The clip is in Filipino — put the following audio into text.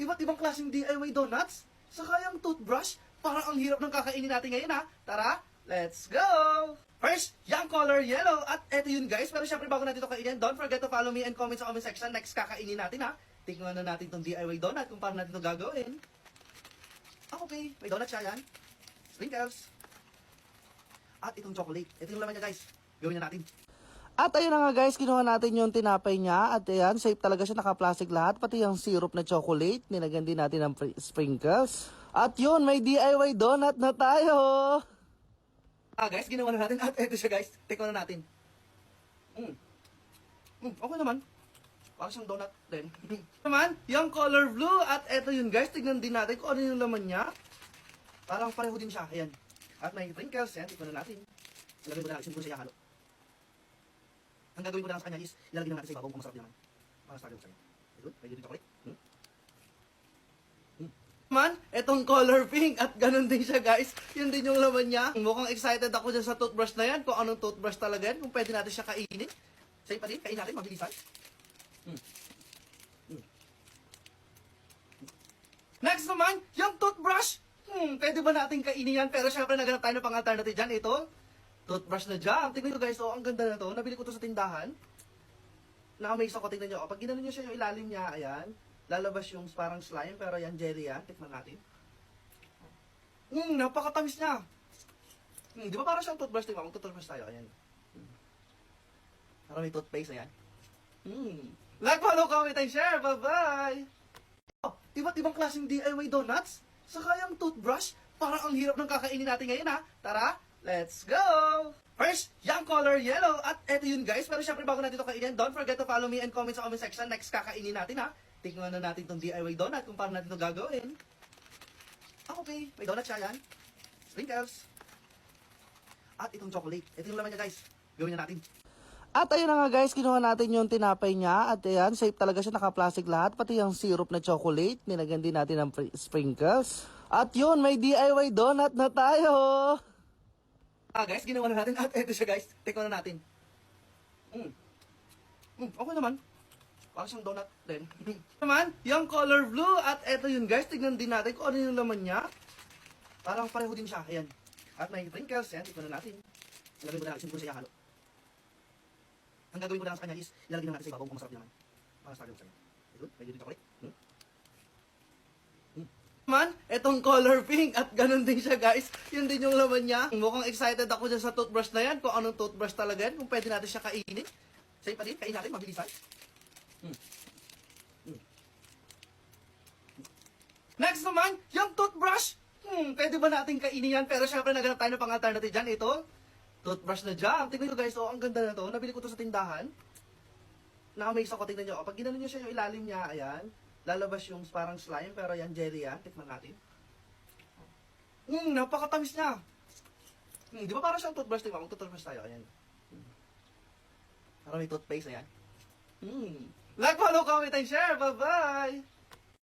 iba't ibang klaseng DIY donuts. Saka yung toothbrush. Parang ang hirap ng kakainin natin ngayon ha. Tara, let's go! First, yung color yellow. At eto yun guys. Pero syempre bago natin ito kainin, don't forget to follow me and comment sa comment section. Next kakainin natin ha. Tingnan na natin itong DIY donut kung paano natin ito gagawin. Okay, may donut siya yan. Sprinkles. At itong chocolate. Ito yung laman niya guys. Gawin na natin. At ayun na nga guys, kinuha natin yung tinapay niya. At ayan, safe talaga siya, naka-plastic lahat. Pati yung syrup na chocolate. Nilagyan din natin ng sprinkles. At yun, may DIY donut na tayo. Guys, ginawa na natin. At eto siya guys. Tikman na natin. Okay naman. Parang siyang donut din. Naman, yung color blue. At eto yun guys, tignan din natin kung ano yung laman niya. Parang pareho din siya. Ayan. At may sprinkles. Ayan, tikman na natin. Ilagay mo na natin. Siguro siya halo. Ang gagawin ko na lang sa kanya is, ilalagay na natin sa ibabaw kung masarap naman. Para sa akin sa kanya. Good, may dito chocolate. Man, etong color pink at ganun din siya guys. Yun din yung laman niya. Mukhang excited ako dyan sa toothbrush na yan. Kung anong toothbrush talaga yan. Kung pwede natin siya kainin. Safe pa din, kain natin, mabilisan. Next naman, yung toothbrush. Pwede ba natin kainin yan? Pero syempre naganap tayo ng pang-alternative dyan. Ito, toothbrush na jam. Tingnan nyo guys, oh, ang ganda na to. Nabili ko to sa tindahan. Na-amaze ako, tingnan nyo. Pag ginanon nyo siya yung ilalim niya, ayan. Lalabas yung parang slime, pero yan, jelly yan. Tikman natin. Napakatamis niya. Di ba parang siyang toothbrush? Tingnan, mag-toothbrush tayo. Ayan. Parang may toothpaste, ayan. Like, follow, comment, and share. Bye-bye! Oh, iba't ibang klaseng DIY donuts. Saka yung toothbrush. Parang ang hirap ng kakainin natin ngayon ha. Tara, let's go! First, yung color yellow. At eto yun guys. Pero syempre bago natin ito kainin, don't forget to follow me and comment sa comment section. Next kakainin natin ha. Tingnan na natin itong DIY donut kung paano natin ito gagawin. Okay, may donut siya yan. Sprinkles. At itong chocolate. Ito yung laman niya guys. Gawin na natin. At ayun na nga guys, kinuha natin yung tinapay niya. At ayan, safe talaga siya, naka-plastic lahat. Pati yung syrup na chocolate. Nilagyan din natin ng sprinkles. At yun, may DIY donut na tayo. Guys, ginawa na natin. At eto siya guys. Tikman na natin. Okay naman. Parang siyang donut din. Naman, yung color blue. At eto yun guys, tignan din natin kung ano yung laman niya. Parang pareho din siya. Ayan. At may sprinkles. Ayan, tikman na natin. Ilagay mo na natin. Siguro siya halo. Ang gagawin ko na lang sa kanya is, ilalagay na natin sa ibabaw kung masarap naman. Para sa akin sa kanya. Good, may dito chocolate. Man, etong color pink at ganun din siya guys. Yun din yung laman niya. Mukhang excited ako dyan sa toothbrush na yan. Kung anong toothbrush talaga yan. Kung pwede natin siya kainin. Safe pa din, kain natin, mabilisan. Next naman, yung toothbrush. Pwede ba natin kainin yan? Pero syempre naganap tayo ng pang-alternative dyan. Ito, toothbrush na jam. Tingnan nyo guys, oh, ang ganda na to. Nabili ko to sa tindahan. Na-amaze ako, tingnan nyo. Pag ginanon nyo siya yung ilalim niya, ayan. Lalabas yung parang slime, pero yan, jelly yan. Tikman natin. Napakatamis niya. Di ba parang siyang toothbrush? Tingnan, mag-toothbrush tayo. Ayan. Parang may toothpaste, ayan. Like, follow, comment, and share. Bye-bye!